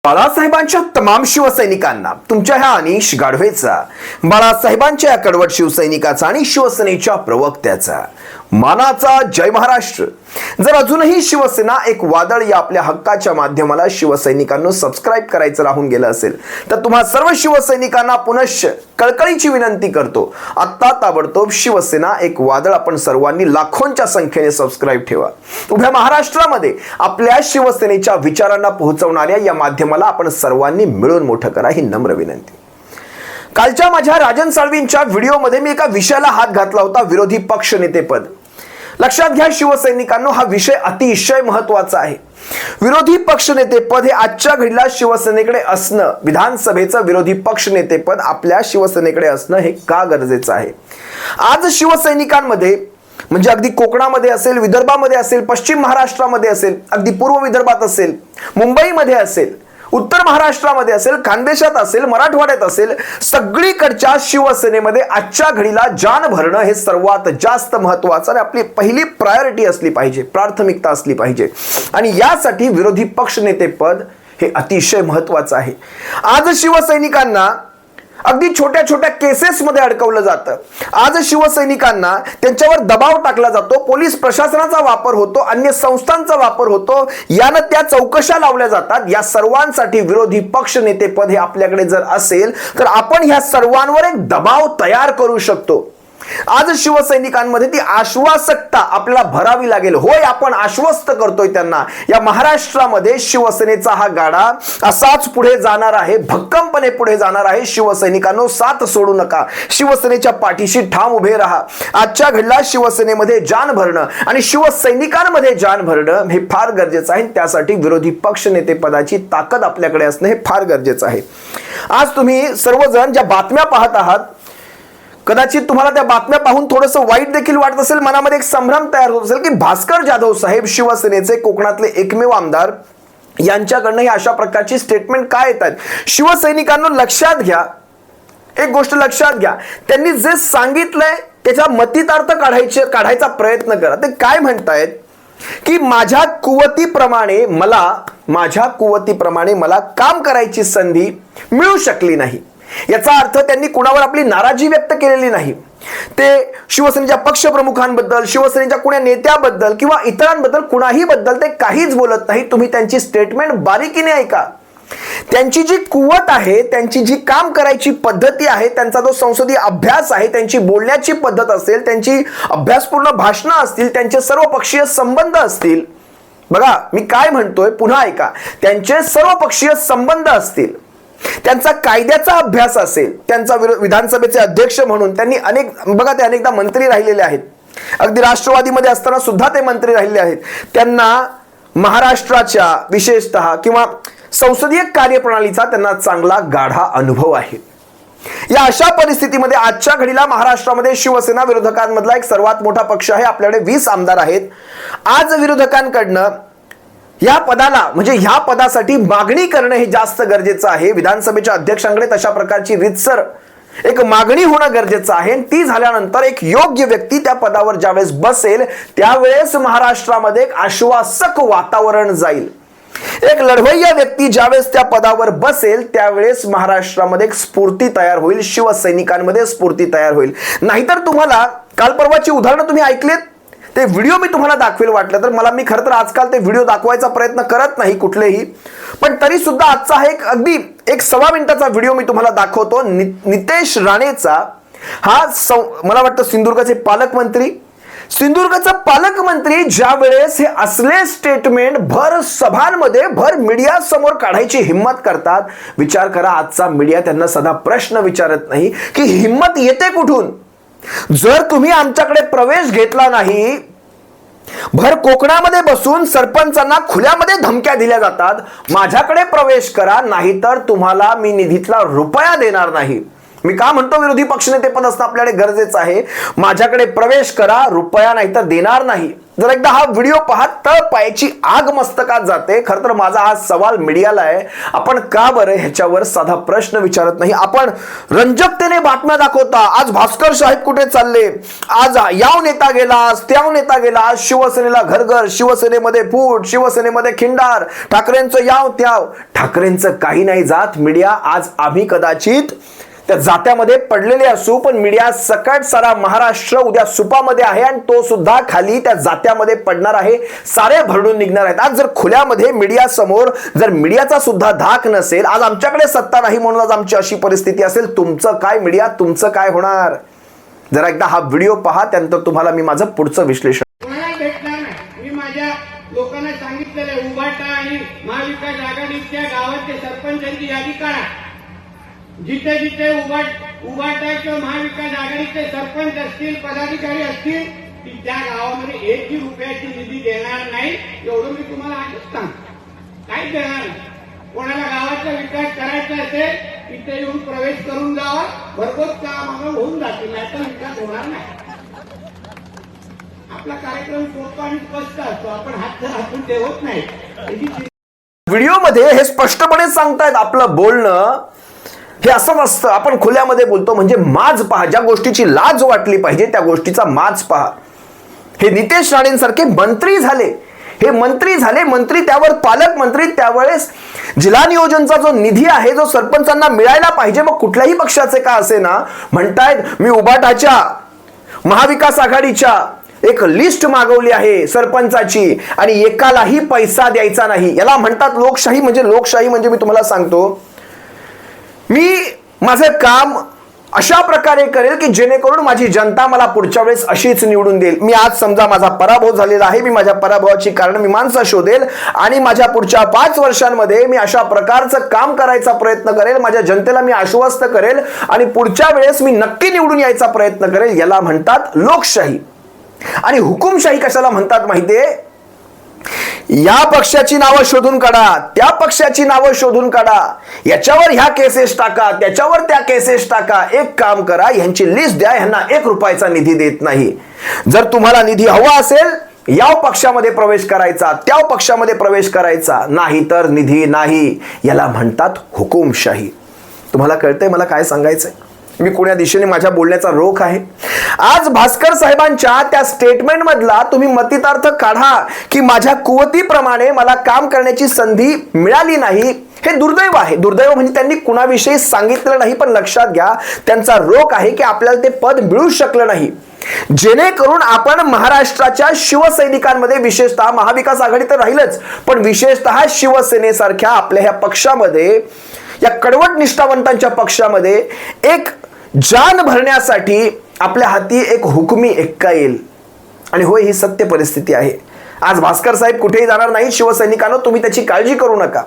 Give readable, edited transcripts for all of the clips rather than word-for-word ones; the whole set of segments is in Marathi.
बाळासाहेबांच्या तमाम शिवसैनिकांना तुमच्या ह्या अनिश गाढवेचा, बाळासाहेबांच्या कडवट शिवसैनिकाचा आणि शिवसेनेच्या प्रवक्त्याचा मानाचा जय महाराष्ट्र। जर अजूनही शिवसेना एक वादळ या आपल्या हक्काच्या माध्यमाला शिवसैनिकांना सबस्क्राइब करायचं राहून गेलं असेल तर तुम्हा सर्व शिवसैनिकांना पुनश्च कळकळीची विनंती करतो, आत्ता ताबडतोब शिवसेना एक वादळ आपण सर्वांनी लाखोंच्या संख्येने सबस्क्राइब ठेवा। उभ्या महाराष्ट्रामध्ये आपल्या शिवसेनेच्या विचारांना पोहोचवणाऱ्या या माध्यमाला आपण सर्वांनी मिळून मोठं करा ही नम्र विनंती। कालच्या माझ्या राजन साळवींच्या व्हिडिओमध्ये मी एका विषयाला हात घातला होता, विरोधी पक्ष नेतेपद। लक्षात घ्या शिवसैनिकांनो, हा विषय अतिशय महत्त्वाचा आहे। विरोधी पक्ष नेतेपद हे आजच्या घडीला शिवसेनेकडे असणं, विधानसभेचं विरोधी पक्ष नेतेपद आपल्या शिवसेनेकडे असणं हे का गरजेचं आहे। आज शिवसैनिकांमध्ये म्हणजे अगदी कोकणामध्ये असेल, विदर्भामध्ये असेल, पश्चिम महाराष्ट्रामध्ये असेल, अगदी पूर्व विदर्भात असेल, मुंबईमध्ये असेल, उत्तर महाराष्ट्रामध्ये असेल, खानदेशात असेल, मराठवाड्यात असेल, सगळीकडच्या शिवसेनेमध्ये आजच्या घडीला जान भरणं हे सर्वात जास्त महत्त्वाचं आणि आपली पहिली प्रायोरिटी असली पाहिजे, प्राथमिकता असली पाहिजे। आणि यासाठी विरोधी पक्ष नेतेपद हे अतिशय महत्त्वाचं आहे। आज शिवसैनिकांना अगदी छोट्या छोट्या केसेस मध्ये अडकवलं जातं। आज शिवसैनिकांना त्यांच्यावर दबाव टाकला जातो, पोलीस प्रशासनाचा वापर होतो, अन्य संस्थांचा वापर होतो, यानं त्या चौकशा लावल्या जातात। या सर्वांसाठी विरोधी पक्ष नेतेपद हे आपल्याकडे जर असेल तर आपण ह्या सर्वांवर एक दबाव तयार करू शकतो। आज शिवसैनिकांमध्ये ती आश्वासकता आपल्याला भरावी लागेल। होय, आपण आश्वस्त करतोय त्यांना, या महाराष्ट्रामध्ये शिवसेनेचा हा गाडा असाच पुढे जाणार आहे, भक्कमपणे पुढे जाणार आहे। शिवसैनिकांनो, साथ सोडू नका, शिवसेनेच्या पाठीशी ठाम उभे राहा। आजच्या घडीला शिवसेनेमध्ये जान भरणं आणि शिवसैनिकांमध्ये जान भरणं हे फार गरजेचं आहे। त्यासाठी विरोधी पक्ष नेतेपदाची ताकद आपल्याकडे असणं हे फार गरजेचं आहे। आज तुम्ही सर्वजण ज्या बातम्या पाहत आहात, कदाचित तुम्हाला त्या बातम्या पाहून थोडंसं वाईट देखील वाटत असेल, मनामध्ये एक संभ्रम तयार होत असेल की भास्कर जाधव साहेब, शिवसेनेचे कोकणातले एकमेव आमदार, यांच्याकडनं ही अशा प्रकारची स्टेटमेंट काय येतात। शिवसैनिकांना लक्षात घ्या, एक गोष्ट लक्षात घ्या, त्यांनी जे सांगितलंय त्याचा मतितार्थ काढायचा प्रयत्न करा। ते काय म्हणतायत की माझ्या कुवतीप्रमाणे मला काम करायची संधी मिळू शकली नाही। याचा अर्थ त्यांनी कुणावर आपली नाराजी व्यक्त केलेली नाही। ते शिवसेनेच्या पक्षप्रमुखांबद्दल, शिवसेनेच्या कुण्या नेत्याबद्दल किंवा इतरांबद्दल कुणाही बद्दल ते काहीच बोलत नाही। तुम्ही त्यांची स्टेटमेंट बारीकीने ऐका। त्यांची जी कुवत आहे, त्यांची जी काम करायची पद्धती आहे, त्यांचा जो संसदीय अभ्यास आहे, त्यांची बोलण्याची पद्धत असेल, त्यांची अभ्यासपूर्ण भाषणं असतील, त्यांचे सर्वपक्षीय संबंध असतील। बघा मी काय म्हणतोय, पुन्हा ऐका, त्यांचे सर्वपक्षीय संबंध असतील, त्यांचा कायद्याचा अभ्यास असेल, त्यांचा विधानसभेचे अध्यक्ष म्हणून त्यांनी ते अनेकदा मंत्री राहिलेले आहेत, अगदी राष्ट्रवादीमध्ये असताना सुद्धा ते मंत्री राहिलेले आहेत। त्यांना महाराष्ट्राच्या विशेषतः किंवा संसदीय कार्यप्रणालीचा त्यांना चांगला गाढा अनुभव आहे। या अशा परिस्थितीमध्ये आजच्या घडीला महाराष्ट्रामध्ये शिवसेना विरोधकांमधला एक सर्वात मोठा पक्ष आहे। आपल्याकडे 20 आमदार आहेत। आज विरोधकांकडनं या पदाला म्हणजे ह्या पदासाठी मागणी करणं हे जास्त गरजेचं आहे। विधानसभेच्या अध्यक्षांकडे तशा प्रकारची रीतसर एक मागणी होणं गरजेचं आहे। ती झाल्यानंतर एक योग्य व्यक्ती त्या पदावर ज्यावेळेस बसेल त्यावेळेस महाराष्ट्रामध्ये एक आश्वासक वातावरण जाईल। एक लढवय्या व्यक्ती ज्यावेळेस त्या पदावर बसेल त्यावेळेस महाराष्ट्रामध्ये एक स्फूर्ती तयार होईल, शिवसैनिकांमध्ये स्फूर्ती तयार होईल। नाहीतर तुम्हाला काल परवाची उदाहरणं तुम्ही ऐकलेत, ते व्हिडिओ मी तुम्हाला दाखवेल वाटलं तर मी खरं तर आजकाल ते व्हिडिओ दाखवायचा प्रयत्न करत नाही कुठलेही, पण तरी सुद्धा आजचा हा अगदी 1.25 मिनिटाचा व्हिडिओ मी तुम्हाला दाखवतो। नितेश राणेचा हा मला वाटतं सिंधुदुर्गचे पालकमंत्री ज्या वेळेस हे असले स्टेटमेंट भर सभांमध्ये, भर मीडिया समोर काढायची हिम्मत करतात, विचार करा आजचा मीडिया त्यांना सदा प्रश्न विचारत नाही की हिम्मत येते कुठून। जर तुम्ही आमच्याकडे प्रवेश घेतला नाही, भर कोकणामध्ये बसून सरपंचांना खुल्यामध्ये धमक्या दिल्या जातात, माझ्याकडे प्रवेश करा नाहीतर तुम्हाला मी निधीतला रुपया देणार नाही। मी का म्हणतो विरोधी पक्षनेते पद असणं आपल्याकडे गरजेचं आहे? माझ्याकडे प्रवेश करा, रुपया नाही तर देणार नाही. जर एकदा हा व्हिडिओ पाहत तळ पायाची आग मस्तकात जाते. खरं तर माझा हा सवाल मीडियाला आहे, आपण का बरं ह्याच्यावर साधा प्रश्न विचारत नाही? आपण रंजकतेने बातम्या दाखवता, आज भास्कर साहेब कुठे चालले, आज याव नेता गेला, आज त्याव नेता गेला, आज शिवसेनेला घरघर, शिवसेनेमध्ये फूट, शिवसेनेमध्ये खिंडार, ठाकरेंचं याव त्याव. ठाकरेंचं काही नाही जात मीडिया. आज आम्ही कदाचित त्या जात्यामध्ये पडलेले असू, पण मीडिया सकट सारा महाराष्ट्र उद्या सुपामध्ये आहे आणि तो सुद्धा खाली त्या जात्यामध्ये पडणार आहे. सारे भरडून निघणार आहेत. आज जर खुल्यामध्ये मीडिया समोर जर मीडियाचा सुद्धा धाक नसेल, आज आमच्याकडे सत्ता नाही म्हणून आज आमची अशी परिस्थिती असेल, तुमचं काय मीडिया, तुमचं काय होणार? जरा एकदा हा व्हिडिओ पहा, त्यानंतर तुम्हाला मी माझं पुढचं विश्लेषण. कोणाला भेटणार नाही. मी माझ्या लोकांना सांगितलेलं, उभाटा आणि महाविकास आघाडीच्या गावाचे सरपंचांची यादी काढा. जिथे जिथे उभाटा किंवा महाविकास आघाडीचे सरपंच असतील, पदाधिकारी असतील, की त्या गावामध्ये 1 रुपयाची निधी देणार नाही, एवढं मी तुम्हाला आजच सांगतो. काहीच देणार नाही. कोणाला गावाचा विकास करायचा असेल तिथे येऊन प्रवेश करून जावा, भरघोस काम होऊन जातील, नाही तर विकास होणार नाही. आपला कार्यक्रम सोपा आणि स्पष्ट असतो, आपण हात हातून ठेवत नाही. व्हिडिओमध्ये हे स्पष्टपणे सांगतायत, आपलं बोलणं हे असं असतं. आपण खुल्यामध्ये बोलतो म्हणजे माज पहा. ज्या गोष्टीची लाज वाटली पाहिजे त्या गोष्टीचा माज पहा. हे नितेश राणेंसारखे मंत्री झाले, हे मंत्री झाले, मंत्री त्यावर पालकमंत्री, त्यावेळेस जिल्हा नियोजनचा जो निधी आहे, जो सरपंचांना मिळायला पाहिजे, मग कुठल्याही पक्षाचे का असे ना, म्हणतायत मी उभाटाच्या महाविकास आघाडीच्या एक लिस्ट मागवली आहे सरपंचाची आणि एकालाही पैसा द्यायचा नाही. याला म्हणतात लोकशाही. लोकशाही म्हणजे मी तुम्हाला सांगतो, मी माझं काम अशा प्रकारे करेल की जेणेकरून माझी जनता मला पुढच्या वेळेस अशीच निवडून देईल. मी आज समजा माझा पराभव झालेला आहे, मी माझ्या पराभवाची कारण मीमांसा शोधेल आणि माझ्या पुढच्या 5 वर्षांमध्ये मी अशा प्रकारचं काम करायचा प्रयत्न करेल, माझ्या जनतेला मी आश्वस्त करेल आणि पुढच्या वेळेस मी नक्की निवडून यायचा प्रयत्न करेल. याला म्हणतात लोकशाही. आणि हुकुमशाही कशाला म्हणतात माहितीये? या पक्षाची नावं शोधून काढा, त्या पक्षाची नावं शोधून काढा, याच्यावर ह्या केसेस टाका, त्याच्यावर त्या केसेस टाका. एक काम करा, ह्यांची लिस्ट द्या, ह्यांना 1 रुपयाचा निधी देत नाही. जर तुम्हाला निधी हवा असेल, या पक्षामध्ये प्रवेश करायचा, त्या पक्षामध्ये प्रवेश करायचा, नाही तर निधी नाही. याला म्हणतात हुकुमशाही. तुम्हाला कळतंय मला काय सांगायचंय? मी कोण्या दिशेने माझ्या बोलण्याचा रोख आहे? आज भास्कर साहेबांच्या त्या स्टेटमेंट मधला तुम्ही मतितार्थ काढा की माझ्या कुवतीप्रमाणे मला काम करण्याची संधी मिळाली नाही. हे दुर्दैव आहे. दुर्दैव म्हणजे त्यांनी कुणाविषयी सांगितलं नाही, पण लक्षात घ्या त्यांचा रोख आहे की आपल्याला ते पद मिळू शकलं नाही. जेणेकरून आपण महाराष्ट्राच्या शिवसैनिकांमध्ये, विशेषतः महाविकास आघाडी तर राहीलच, पण विशेषतः शिवसेनेसारख्या आपल्या ह्या पक्षामध्ये, या कडवट निष्ठावंतांच्या पक्षामध्ये एक जान भरण्यासाठी आपल्या हाती एक हुकुमी एक्का येईल. आणि होय, ही सत्य परिस्थिती आहे. आज भास्कर साहेब कुठेही जाणार नाही. शिवसैनिकांनो, तुम्ही त्याची काळजी करू नका,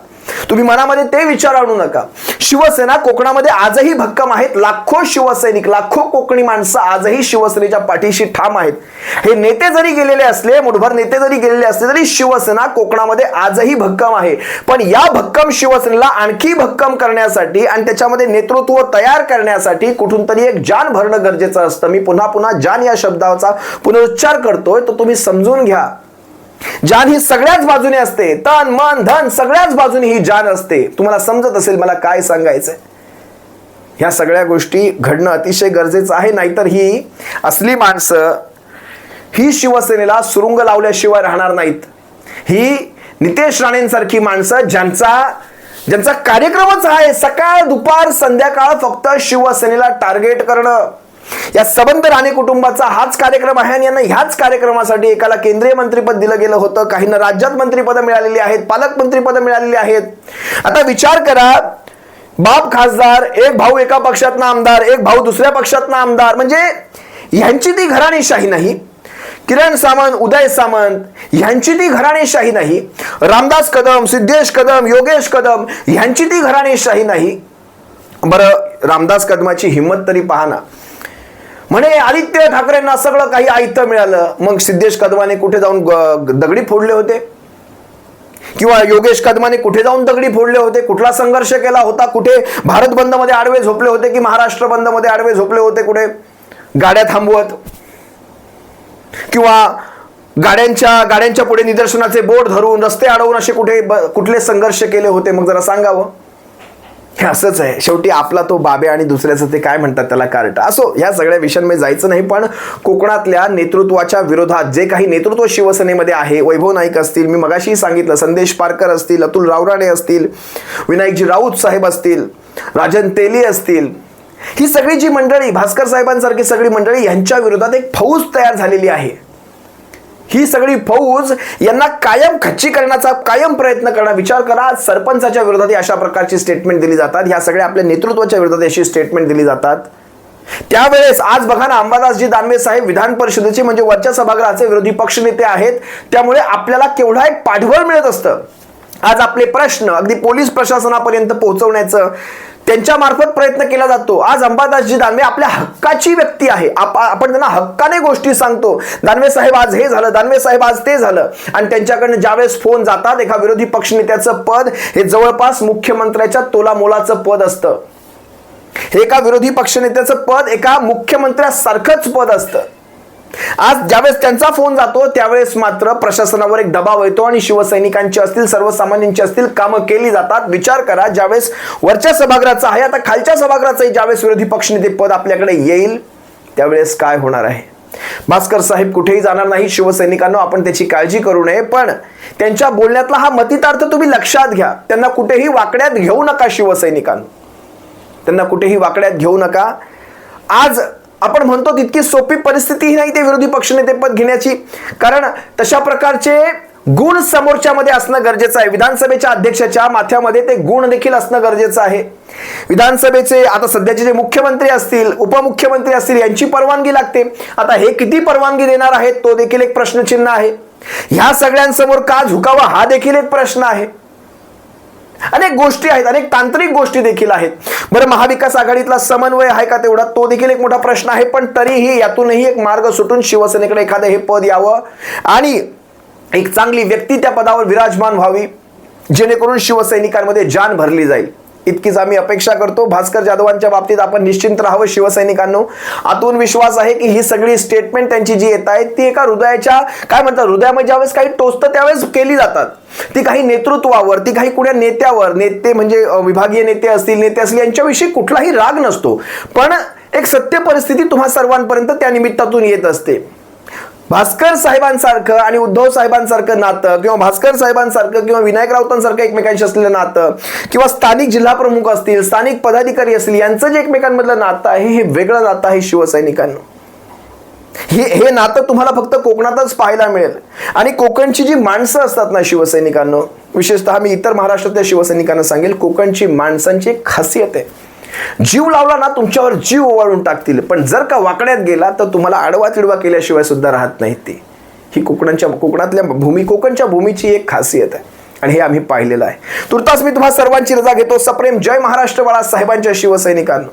तुम्ही मनामध्ये ते विचार आणू नका. शिवसेना कोकणामध्ये आजही भक्कम आहेत. लाखो शिवसैनिक, लाखो कोकणी माणसं आजही शिवसेनेच्या पाठीशी ठाम आहेत. हे नेते जरी गेलेले असले, मुठभर नेते जरी गेलेले असले, तरी शिवसेना कोकणामध्ये आजही भक्कम आहे. पण या भक्कम शिवसेनेला आणखी भक्कम करण्यासाठी आणि त्याच्यामध्ये नेतृत्व तयार करण्यासाठी कुठून तरी एक जान भरणं गरजेचं असतं. मी पुन्हा पुन्हा जान या शब्दाचा पुनरुच्चार करतोय, तो तुम्ही समजून घ्या. जान ही सगळ्याच बाजूने असते, तन मन धन सगळ्याच बाजूने ही जान असते. तुम्हाला समजत असेल मला काय सांगायचंय? ह्या सगळ्या गोष्टी घडणं अतिशय गरजेचं आहे. नाहीतर ही असली माणसं ही शिवसेनेला सुरुंग लावल्याशिवाय राहणार नाहीत. ही नितेश राणेंसारखी माणसं ज्यांचा कार्यक्रमच आहे सकाळ दुपार संध्याकाळ फक्त शिवसेनेला टार्गेट करणं. या सबंध राणे कुटुंबाचा हाच कार्यक्रम आहे आणि यांना ह्याच कार्यक्रमासाठी एकाला केंद्रीय मंत्रिपद दिलं गेलं होतं, काहींना राज्यात मंत्रिपद मिळालेली आहेत, पालकमंत्रीपद मिळालेली आहेत. आता विचार करा, बाप खासदार, एक भाऊ एका पक्षातनं आमदार, एक भाऊ दुसऱ्या पक्षातनं आमदार. म्हणजे ह्यांची ती घराणेशाही नाही. किरण सामंत, उदय सामंत ह्यांची ती घराणेशाही नाही. रामदास कदम, सिद्धेश कदम, योगेश कदम ह्यांची ती घराणेशाही नाही. बरं, रामदास कदमाची हिंमत तरी पहा ना. म्हणे आदित्य ठाकरेंना सगळं काही आयतं मिळालं, मग सिद्धेश कदमाने कुठे जाऊन दगडी फोडले होते? किंवा योगेश कदमाने कुठे जाऊन दगडी फोडले होते, कुठला संघर्ष केला होता, कुठे भारत बंद मध्ये आडवे झोपले होते की महाराष्ट्र बंद मध्ये आडवे झोपले होते, कुठे गाड्या थांबवत किंवा गाड्यांच्या पुढे निदर्शनाचे बोर्ड धरून रस्ते अडवून असे कुठले संघर्ष केले होते, मग जरा सांगावं. हे असंच आहे शेवटी आपला तो बाबे आणि दुसऱ्याचं ते काय म्हणतात त्याला कार्ट. असो, ह्या सगळ्या विषयांमध्ये जायचं नाही, पण कोकणातल्या नेतृत्वाच्या विरोधात जे काही नेतृत्व शिवसेनेमध्ये आहे, वैभव नाईक असतील, मी मगाशी सांगितलं संदेश पारकर असतील, अतुल रावराणे असतील, विनायकजी राऊत साहेब असतील, राजन तेली असतील, ही सगळी जी मंडळी, भास्कर साहेबांसारखी सगळी मंडळी, यांच्या विरोधात एक फौज तयार झालेली आहे. ही सगळी फौज यांना कायम खच्ची करण्याचा कायम प्रयत्न करणं. विचार करा, सरपंचाच्या विरोधात अशा प्रकारची स्टेटमेंट दिली जातात, ह्या सगळ्या आपल्या नेतृत्वाच्या विरोधात अशी स्टेटमेंट दिली जातात. त्यावेळेस आज बघा ना, अंबादासजी दानवे साहेब विधान परिषदेचे म्हणजे वरच्या सभागृहाचे विरोधी पक्षनेते आहेत, त्यामुळे आपल्याला केवढा एक पाठबळ मिळत असतं. आज आपले प्रश्न अगदी पोलीस प्रशासनापर्यंत पोहोचवण्याचं त्यांच्या मार्फत प्रयत्न केला जातो. आज अंबादासजी दानवे आपल्या हक्काची व्यक्ती आहे, आपण त्यांना हक्काने गोष्टी सांगतो. दानवे साहेब आज हे झालं, दानवे साहेब आज ते झालं, आणि त्यांच्याकडनं ज्यावेळेस फोन जातात, एका विरोधी पक्षनेत्याचं पद हे जवळपास मुख्यमंत्र्याच्या तोलामोलाचं पद असतं. एका विरोधी पक्षनेत्याचं पद एका मुख्यमंत्र्यासारखंच पद असतं. आज ज्यावेळेस त्यांचा फोन जातो त्यावेळेस मात्र प्रशासनावर एक दबाव येतो आणि शिवसैनिकांची असतील, सर्वसामान्यांची असतील, कामं केली जातात. विचार करा, ज्यावेळेस वरच्या सभागृहाचं आहे, आता खालच्या सभागृहाचंही ज्यावेळेस विरोधी पक्षनेते पद आपल्याकडे येईल त्यावेळेस काय होणार आहे. भास्कर साहेब कुठेही जाणार नाही शिवसैनिकांना, आपण त्याची काळजी करू नये, पण त्यांच्या बोलण्यातला हा मतितार्थ तुम्ही लक्षात घ्या. त्यांना कुठेही वाकड्यात घेऊ नका शिवसैनिकांना, त्यांना कुठेही वाकड्यात घेऊ नका. आज आपण म्हणतो तितकी सोपी परिस्थितीही नाही ते विरोधी पक्षनेते पद घेण्याची, कारण तशा प्रकारचे गुण समोरच्या मध्ये असणं गरजेचं आहे. विधानसभेच्या अध्यक्षाच्या माथ्यामध्ये ते गुण देखील असणं गरजेचं आहे. विधानसभेचे आता सध्याचे जे मुख्यमंत्री असतील, उपमुख्यमंत्री असतील, यांची परवानगी लागते. आता हे किती परवानगी देणार आहेत तो देखील एक प्रश्नचिन्ह आहे. ह्या सगळ्यांसमोर का झुकावा हा देखील एक प्रश्न आहे. अनेक गोष्टी आहेत, अनेक तांत्रिक गोष्टी देखील आहेत. बरं, महाविकास आघाडीतला समन्वय आहे का तेवढा, तो देखील एक मोठा प्रश्न आहे. पण तरीही यातूनही एक मार्ग सुटून शिवसेनेकडे एखादं हे पद यावं आणि एक चांगली व्यक्ती त्या पदावर विराजमान व्हावी, जेणेकरून शिवसैनिकांमध्ये जान भरली जाईल. इतकीच आम्ही अपेक्षा करतो. भास्कर जाधवांच्या बाबतीत आपण निश्चिंत राहावं शिवसैनिकांनो. आतून विश्वास आहे की ही सगळी स्टेटमेंट त्यांची जी येत आहेत ती एका हृदयाच्या काय म्हणतात, हृदयामध्ये ज्यावेळेस काही टोचतं त्यावेळेस केली जातात. ती काही नेतृत्वावर, ती काही कुण्या नेत्यावर, नेते म्हणजे विभागीय नेते असतील, नेते असतील, यांच्याविषयी कुठलाही राग नसतो, पण एक सत्य परिस्थिती तुम्हा सर्वांपर्यंत त्या निमित्तातून येत असते. भास्कर साहेबांसारखं आणि उद्धव साहेबांसारखं नातं, किंवा भास्कर साहेबांसारखं किंवा विनायक राऊतांसारखं एकमेकांशी असलेलं नातं, किंवा स्थानिक जिल्हा प्रमुख असतील, स्थानिक पदाधिकारी असतील, यांचं जे एकमेकांमधलं नातं आहे हे वेगळं नातं आहे शिवसैनिकांना. हे नातं तुम्हाला फक्त कोकणातच पाहायला मिळेल. आणि कोकणची जी माणसं असतात ना शिवसैनिकांना, विशेषतः मी इतर महाराष्ट्रातल्या शिवसैनिकांना सांगेल, कोकणची माणसांची एक खासियत आहे, जीव लावला ना तुमच्यावर जीव ओवाळून टाकतील, पण जर का वाकड्यात गेला तर तुम्हाला आडवा तिडवा केल्याशिवाय सुद्धा राहत नाहीत ते. ही कोकणच्या भूमीची एक खासियत आहे आणि हे आम्ही पाहिलेलं आहे. तुर्तास मी तुम्हा सर्वांची रजा घेतो. सप्रेम जय महाराष्ट्र बाळासाहेबांच्या शिवसैनिकांनो.